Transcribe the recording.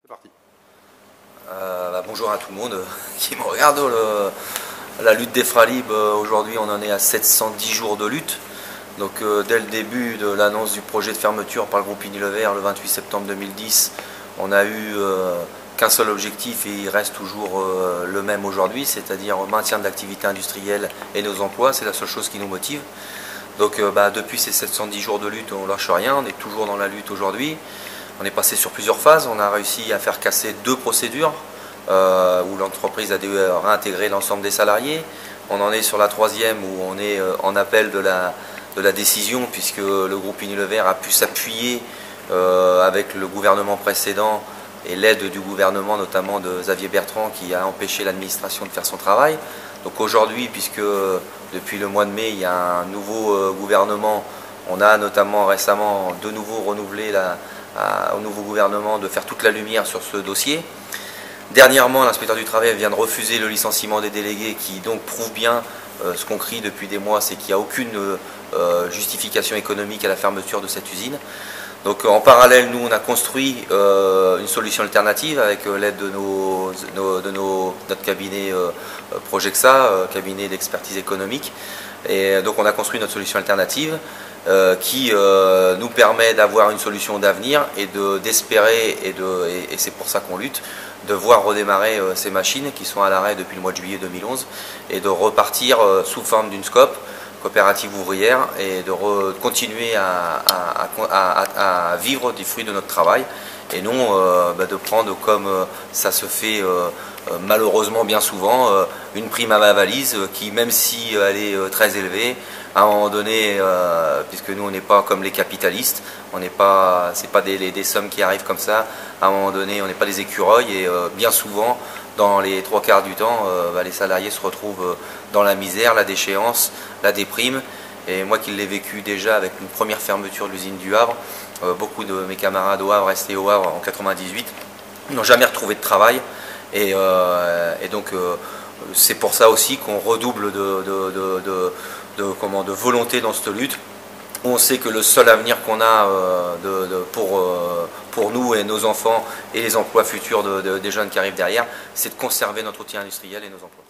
C'est parti. Bonjour à tout le monde qui me regarde. La lutte des Fralib, aujourd'hui on en est à 710 jours de lutte. Donc dès le début de l'annonce du projet de fermeture par le groupe Unilever le 28 septembre 2010, on a eu qu'un seul objectif et il reste toujours le même aujourd'hui, c'est-à-dire maintien de l'activité industrielle et nos emplois. C'est la seule chose qui nous motive. Donc depuis ces 710 jours de lutte, on ne lâche rien, on est toujours dans la lutte aujourd'hui. On est passé sur plusieurs phases, on a réussi à faire casser 2 procédures où l'entreprise a dû réintégrer l'ensemble des salariés. On en est sur la 3e où on est en appel de la décision, puisque le groupe Unilever a pu s'appuyer avec le gouvernement précédent et l'aide du gouvernement, notamment de Xavier Bertrand, qui a empêché l'administration de faire son travail. Donc aujourd'hui, puisque depuis le mois de mai, il y a un nouveau gouvernement, on a notamment récemment de nouveau renouvelé au nouveau gouvernement de faire toute la lumière sur ce dossier. Dernièrement, l'inspecteur du travail vient de refuser le licenciement des délégués, qui donc prouve bien ce qu'on crie depuis des mois, c'est qu'il n'y a aucune justification économique à la fermeture de cette usine. Donc en parallèle, nous on a construit une solution alternative avec l'aide de notre cabinet Projexa, cabinet d'expertise économique. Et donc on a construit notre solution alternative qui nous permet d'avoir une solution d'avenir et d'espérer, et c'est pour ça qu'on lutte, de voir redémarrer ces machines qui sont à l'arrêt depuis le mois de juillet 2011 et de repartir sous forme d'une SCOP, coopérative ouvrière, et de continuer à vivre des fruits de notre travail et non de prendre, comme ça se fait malheureusement bien souvent, une prime à ma valise qui, même si elle est très élevée, à un moment donné, puisque nous on n'est pas comme les capitalistes, c'est pas des sommes qui arrivent comme ça, à un moment donné on n'est pas des écureuils et bien souvent dans les 3/4 du temps les salariés se retrouvent dans la misère, la déchéance, la déprime. Et moi qui l'ai vécu déjà avec une première fermeture de l'usine du Havre, beaucoup de mes camarades au Havre, restés au Havre en 98, n'ont jamais retrouvé de travail. Et donc c'est pour ça aussi qu'on redouble de volonté dans cette lutte. On sait que le seul avenir qu'on a pour nous et nos enfants et les emplois futurs des jeunes qui arrivent derrière, c'est de conserver notre outil industriel et nos emplois.